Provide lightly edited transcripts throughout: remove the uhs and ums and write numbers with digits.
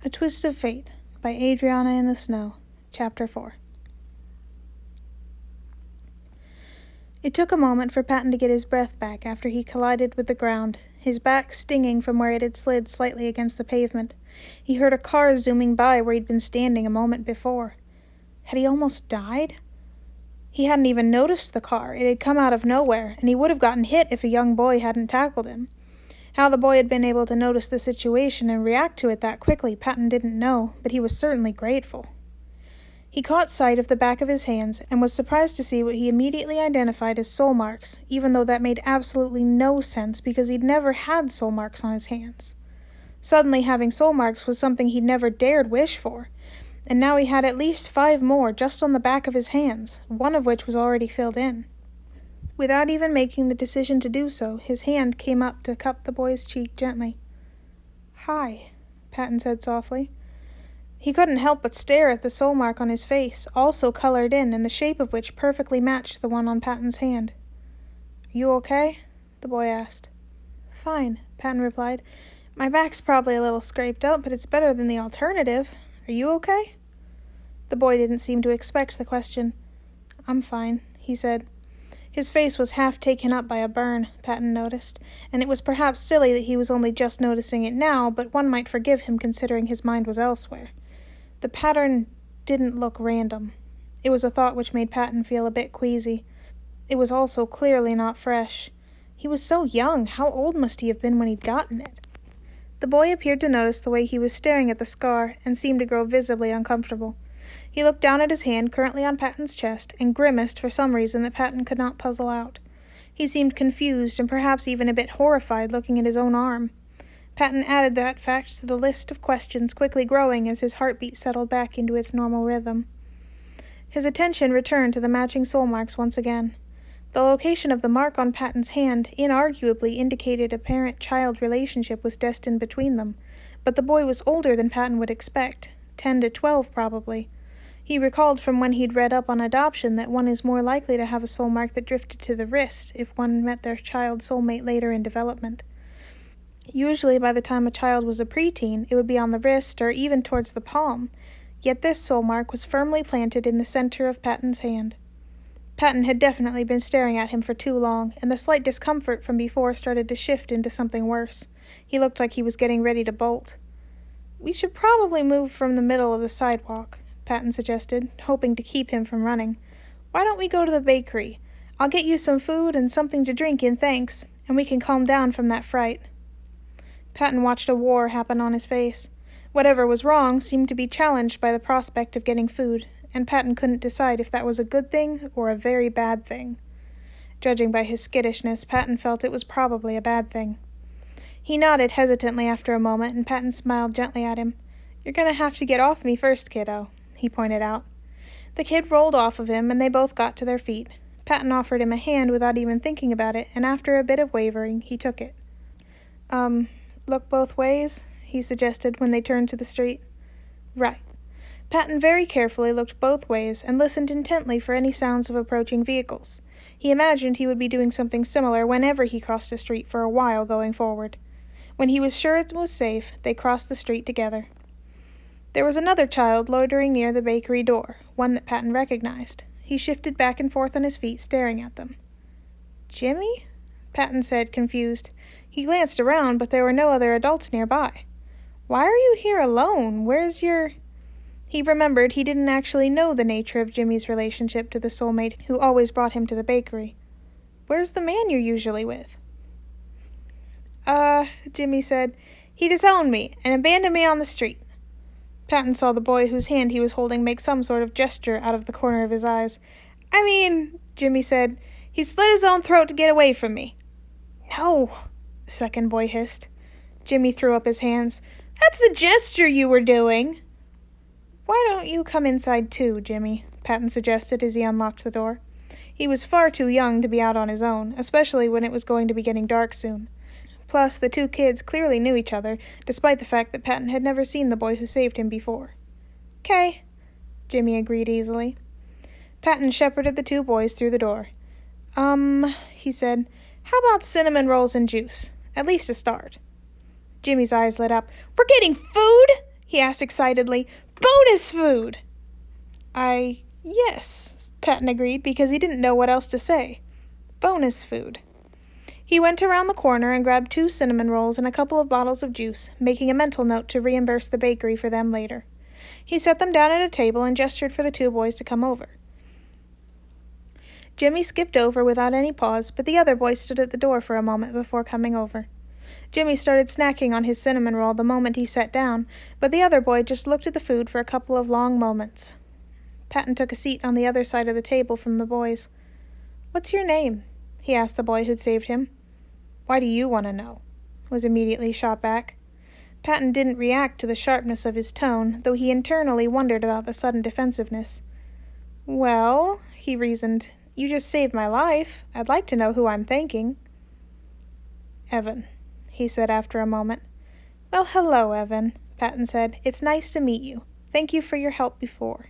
A Twist of Fate by AdrianaintheSnow, Chapter 4. It took a moment for Patton to get his breath back after he collided with the ground, his back stinging from where it had slid slightly against the pavement. He heard a car zooming by where he'd been standing a moment before. Had he almost died? He hadn't even noticed the car. It had come out of nowhere, and he would have gotten hit if a young boy hadn't tackled him. How the boy had been able to notice the situation and react to it that quickly, Patton didn't know, but he was certainly grateful. He caught sight of the back of his hands and was surprised to see what he immediately identified as soul marks, even though that made absolutely no sense because he'd never had soul marks on his hands. Suddenly having soul marks was something he'd never dared wish for, and now he had at least 5 more just on the back of his hands, one of which was already filled in. Without even making the decision to do so, his hand came up to cup the boy's cheek gently. "Hi," Patton said softly. He couldn't help but stare at the soul mark on his face, also colored in and the shape of which perfectly matched the one on Patton's hand. "You okay?" the boy asked. "Fine," Patton replied. "My back's probably a little scraped up, but it's better than the alternative. Are you okay?" The boy didn't seem to expect the question. "I'm fine," he said. His face was half taken up by a burn, Patton noticed, and it was perhaps silly that he was only just noticing it now, but one might forgive him considering his mind was elsewhere. The pattern didn't look random. It was a thought which made Patton feel a bit queasy. It was also clearly not fresh. He was so young. How old must he have been when he'd gotten it? The boy appeared to notice the way he was staring at the scar and seemed to grow visibly uncomfortable. He looked down at his hand currently on Patton's chest and grimaced for some reason that Patton could not puzzle out. He seemed confused and perhaps even a bit horrified looking at his own arm. Patton added that fact to the list of questions quickly growing as his heartbeat settled back into its normal rhythm. His attention returned to the matching soul marks once again. The location of the mark on Patton's hand inarguably indicated a parent-child relationship was destined between them, but the boy was older than Patton would expect, 10 to 12 probably. He recalled from when he'd read up on adoption that one is more likely to have a soul mark that drifted to the wrist if one met their child's soulmate later in development. Usually by the time a child was a preteen, it would be on the wrist or even towards the palm, yet this soul mark was firmly planted in the center of Patton's hand. Patton had definitely been staring at him for too long, and the slight discomfort from before started to shift into something worse. He looked like he was getting ready to bolt. "We should probably move from the middle of the sidewalk," Patton suggested, hoping to keep him from running. "Why don't we go to the bakery? I'll get you some food and something to drink in thanks, and we can calm down from that fright." Patton watched a war happen on his face. Whatever was wrong seemed to be challenged by the prospect of getting food, and Patton couldn't decide if that was a good thing or a very bad thing. Judging by his skittishness, Patton felt it was probably a bad thing. He nodded hesitantly after a moment, and Patton smiled gently at him. "You're going to have to get off me first, kiddo," he pointed out. The kid rolled off of him, and they both got to their feet. Patton offered him a hand without even thinking about it, and after a bit of wavering, he took it. Look both ways?" he suggested when they turned to the street. "Right." Patton very carefully looked both ways and listened intently for any sounds of approaching vehicles. He imagined he would be doing something similar whenever he crossed a street for a while going forward. When he was sure it was safe, they crossed the street together. There was another child loitering near the bakery door, one that Patton recognized. He shifted back and forth on his feet, staring at them. "Jimmy?" Patton said, confused. He glanced around, but there were no other adults nearby. "Why are you here alone? Where's your—" He remembered he didn't actually know the nature of Jimmy's relationship to the soulmate who always brought him to the bakery. "Where's the man you're usually with?" Jimmy said. "He disowned me and abandoned me on the street." Patton saw the boy whose hand he was holding make some sort of gesture out of the corner of his eyes. "I mean," Jimmy said, "he slit his own throat to get away from me." "No," the second boy hissed. Jimmy threw up his hands. "That's the gesture you were doing." "Why don't you come inside too, Jimmy?" Patton suggested as he unlocked the door. He was far too young to be out on his own, especially when it was going to be getting dark soon. Plus, the two kids clearly knew each other, despite the fact that Patton had never seen the boy who saved him before. "'Kay," Jimmy agreed easily. Patton shepherded the two boys through the door. He said, "How about cinnamon rolls and juice? At least a start." Jimmy's eyes lit up. "We're getting food?" he asked excitedly. "Bonus food!" Yes, Patton agreed, because he didn't know what else to say. Bonus food. He went around the corner and grabbed 2 cinnamon rolls and a couple of bottles of juice, making a mental note to reimburse the bakery for them later. He set them down at a table and gestured for the 2 boys to come over. Jimmy skipped over without any pause, but the other boy stood at the door for a moment before coming over. Jimmy started snacking on his cinnamon roll the moment he sat down, but the other boy just looked at the food for a couple of long moments. Patton took a seat on the other side of the table from the boys. "What's your name?" he asked the boy who'd saved him. "Why do you want to know?" was immediately shot back. Patton didn't react to the sharpness of his tone, though he internally wondered about the sudden defensiveness. "Well," he reasoned, "you just saved my life. I'd like to know who I'm thanking." "Evan," he said after a moment. "Well, hello, Evan," Patton said. "It's nice to meet you. Thank you for your help before."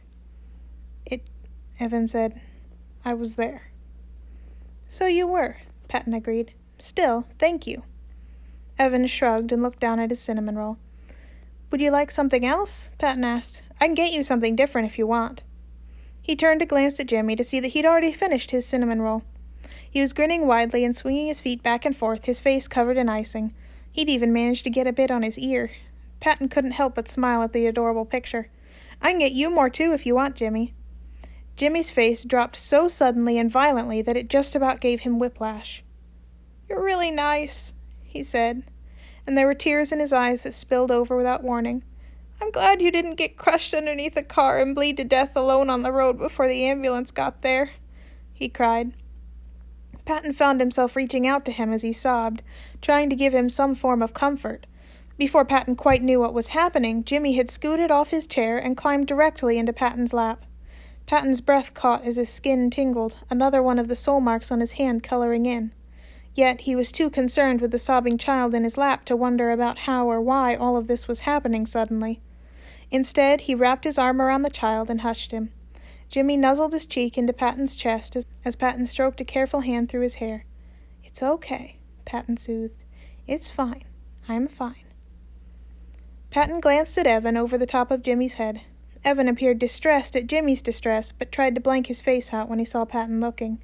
Evan said, "I was there." "So you were," Patton agreed. "Still, thank you." Evan shrugged and looked down at his cinnamon roll. "Would you like something else?" Patton asked. "I can get you something different if you want." He turned to glance at Jimmy to see that he'd already finished his cinnamon roll. He was grinning widely and swinging his feet back and forth, his face covered in icing. He'd even managed to get a bit on his ear. Patton couldn't help but smile at the adorable picture. "I can get you more too if you want, Jimmy." Jimmy's face dropped so suddenly and violently that it just about gave him whiplash. "You're really nice," he said, and there were tears in his eyes that spilled over without warning. "I'm glad you didn't get crushed underneath a car and bleed to death alone on the road before the ambulance got there," he cried. Patton found himself reaching out to him as he sobbed, trying to give him some form of comfort. Before Patton quite knew what was happening, Jimmy had scooted off his chair and climbed directly into Patton's lap. Patton's breath caught as his skin tingled, another one of the soul marks on his hand coloring in. Yet he was too concerned with the sobbing child in his lap to wonder about how or why all of this was happening suddenly. Instead, he wrapped his arm around the child and hushed him. Jimmy nuzzled his cheek into Patton's chest as Patton stroked a careful hand through his hair. "It's okay," Patton soothed. "It's fine. I'm fine." Patton glanced at Evan over the top of Jimmy's head. Evan appeared distressed at Jimmy's distress, but tried to blank his face out when he saw Patton looking.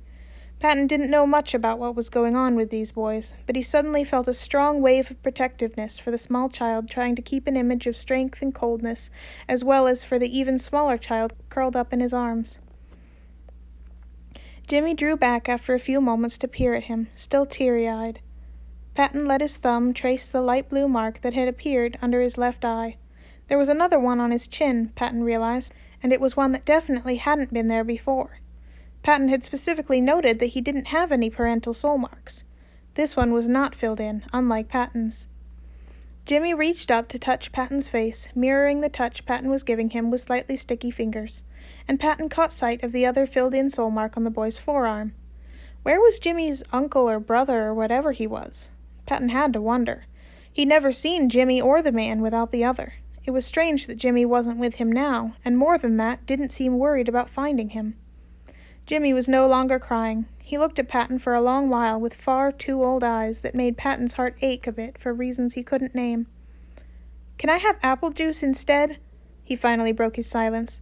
Patton didn't know much about what was going on with these boys, but he suddenly felt a strong wave of protectiveness for the small child trying to keep an image of strength and coldness, as well as for the even smaller child curled up in his arms. Jimmy drew back after a few moments to peer at him, still teary-eyed. Patton let his thumb trace the light blue mark that had appeared under his left eye. There was another one on his chin, Patton realized, and it was one that definitely hadn't been there before. Patton had specifically noted that he didn't have any parental soul marks. This one was not filled in, unlike Patton's. Jimmy reached up to touch Patton's face, mirroring the touch Patton was giving him with slightly sticky fingers, and Patton caught sight of the other filled-in soul mark on the boy's forearm. Where was Jimmy's uncle or brother or whatever he was? Patton had to wonder. He'd never seen Jimmy or the man without the other. It was strange that Jimmy wasn't with him now, and more than that, didn't seem worried about finding him. Jimmy was no longer crying. He looked at Patton for a long while with far too old eyes that made Patton's heart ache a bit for reasons he couldn't name. "Can I have apple juice instead?" He finally broke his silence.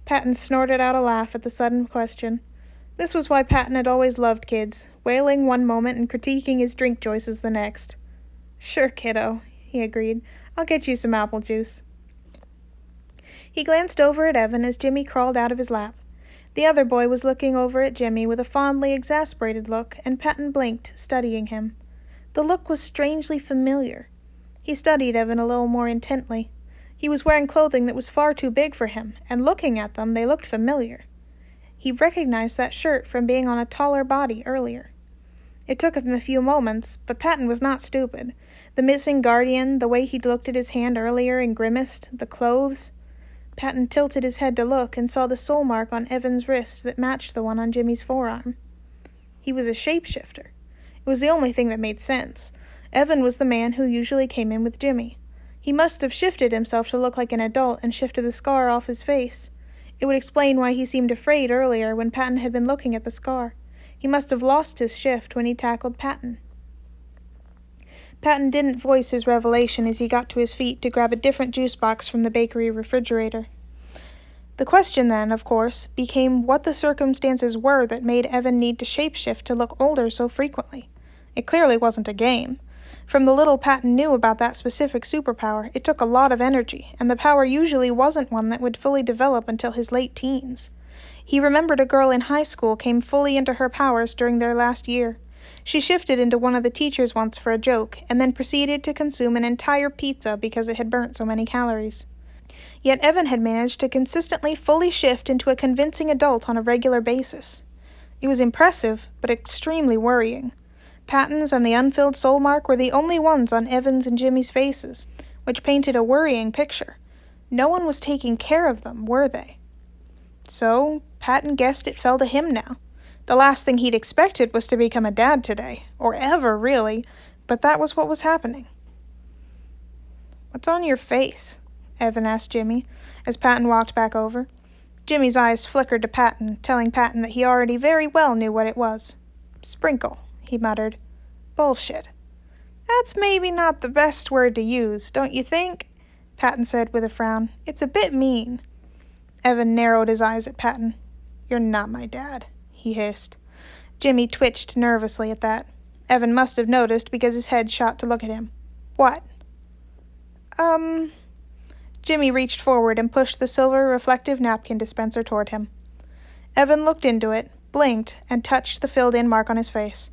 Patton snorted out a laugh at the sudden question. This was why Patton had always loved kids, wailing one moment and critiquing his drink choices the next. "Sure, kiddo," he agreed. "I'll get you some apple juice." He glanced over at Evan as Jimmy crawled out of his lap. The other boy was looking over at Jimmy with a fondly exasperated look, and Patton blinked, studying him. The look was strangely familiar. He studied Evan a little more intently. He was wearing clothing that was far too big for him, and looking at them, they looked familiar. He recognized that shirt from being on a taller body earlier. It took him a few moments, but Patton was not stupid. The missing guardian, the way he'd looked at his hand earlier and grimaced, the clothes. Patton tilted his head to look and saw the soul mark on Evan's wrist that matched the one on Jimmy's forearm. He was a shapeshifter. It was the only thing that made sense. Evan was the man who usually came in with Jimmy. He must have shifted himself to look like an adult and shifted the scar off his face. It would explain why he seemed afraid earlier when Patton had been looking at the scar. He must have lost his shift when he tackled Patton. Patton didn't voice his revelation as he got to his feet to grab a different juice box from the bakery refrigerator. The question then, of course, became what the circumstances were that made Evan need to shapeshift to look older so frequently. It clearly wasn't a game. From the little Patton knew about that specific superpower, it took a lot of energy, and the power usually wasn't one that would fully develop until his late teens. He remembered a girl in high school came fully into her powers during their last year. She shifted into one of the teachers once for a joke, and then proceeded to consume an entire pizza because it had burnt so many calories. Yet Evan had managed to consistently fully shift into a convincing adult on a regular basis. It was impressive, but extremely worrying. Patton's and the unfilled soul mark were the only ones on Evan's and Jimmy's faces, which painted a worrying picture. No one was taking care of them, were they? So, Patton guessed it fell to him now. The last thing he'd expected was to become a dad today, or ever, really, but that was what was happening. "What's on your face?" Evan asked Jimmy, as Patton walked back over. Jimmy's eyes flickered to Patton, telling Patton that he already very well knew what it was. "Sprinkle," he muttered. "Bullshit." "That's maybe not the best word to use, don't you think?" Patton said with a frown. "It's a bit mean." Evan narrowed his eyes at Patton. "You're not my dad," he hissed. Jimmy twitched nervously at that. Evan must have noticed because his head shot to look at him. "What?" Jimmy reached forward and pushed the silver reflective napkin dispenser toward him. Evan looked into it, blinked, and touched the filled-in mark on his face.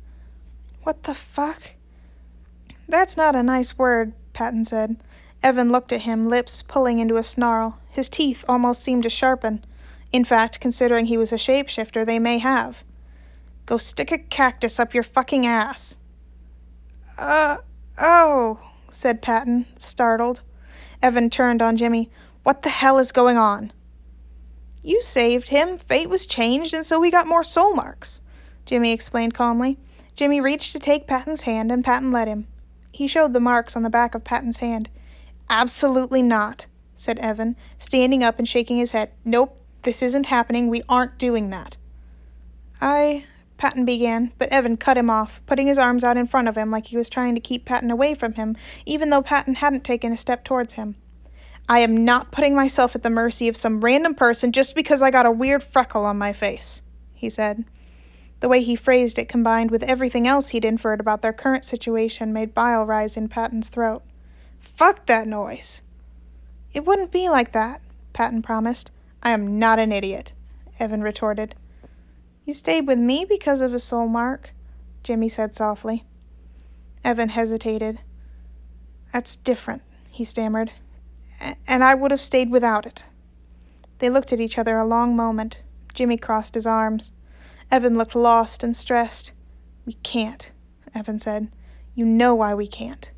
"What the fuck?" "That's not a nice word," Patton said. Evan looked at him, lips pulling into a snarl. His teeth almost seemed to sharpen. In fact, considering he was a shapeshifter, they may have. "Go stick a cactus up your fucking ass." Oh, said Patton, startled. Evan turned on Jimmy. "What the hell is going on?" "You saved him. Fate was changed, and so we got more soul marks," Jimmy explained calmly. Jimmy reached to take Patton's hand, and Patton let him. He showed the marks on the back of Patton's hand. "Absolutely not," said Evan, standing up and shaking his head. "Nope, this isn't happening. We aren't doing that." Patton began, but Evan cut him off, putting his arms out in front of him like he was trying to keep Patton away from him, even though Patton hadn't taken a step towards him. "I am not putting myself at the mercy of some random person just because I got a weird freckle on my face," he said. The way he phrased it, combined with everything else he'd inferred about their current situation, made bile rise in Patton's throat. "Fuck that noise!" "It wouldn't be like that," Patton promised. "I am not an idiot," Evan retorted. "You stayed with me because of a soul mark," Jimmy said softly. Evan hesitated. "That's different," he stammered. "And I would have stayed without it." They looked at each other a long moment. Jimmy crossed his arms. Evan looked lost and stressed. "We can't," Evan said. "You know why we can't."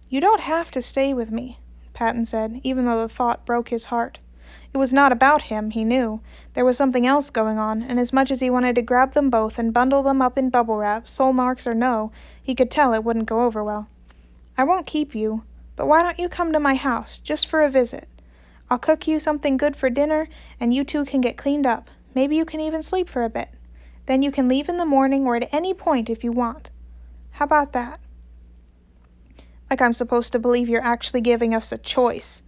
"You don't have to stay with me," Patton said, even though the thought broke his heart. It was not about him, he knew. There was something else going on, and as much as he wanted to grab them both and bundle them up in bubble wrap, soul marks or no, he could tell it wouldn't go over well. "I won't keep you, but why don't you come to my house, just for a visit? I'll cook you something good for dinner, and you two can get cleaned up. Maybe you can even sleep for a bit. Then you can leave in the morning or at any point if you want. How about that?" "Like I'm supposed to believe you're actually giving us a choice,"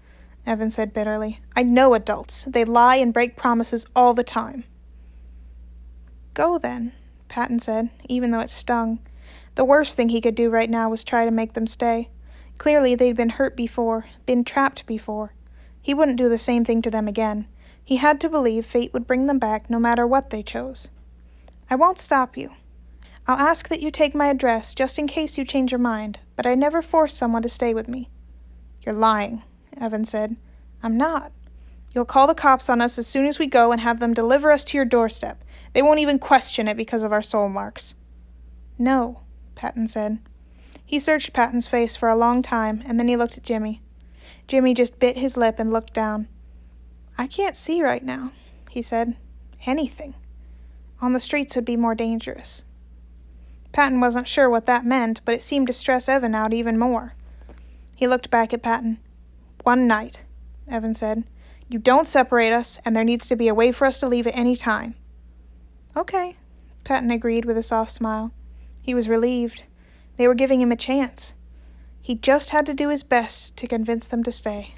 Evan said bitterly. "I know adults. They lie and break promises all the time." "Go then," Patton said, even though it stung. The worst thing he could do right now was try to make them stay. Clearly they'd been hurt before, been trapped before. He wouldn't do the same thing to them again. He had to believe fate would bring them back no matter what they chose. "I won't stop you. I'll ask that you take my address just in case you change your mind, but I never force someone to stay with me." "You're lying," Evan said. "I'm not. You'll call the cops on us as soon as we go and have them deliver us to your doorstep. They won't even question it because of our soul marks." "No," Patton said. He searched Patton's face for a long time, and then he looked at Jimmy. Jimmy just bit his lip and looked down. "I can't see right now," he said. "Anything. On the streets would be more dangerous." Patton wasn't sure what that meant, but it seemed to stress Evan out even more. He looked back at Patton. "One night," Evan said. "You don't separate us, and there needs to be a way for us to leave at any time." "Okay," Patton agreed with a soft smile. He was relieved. They were giving him a chance. He just had to do his best to convince them to stay.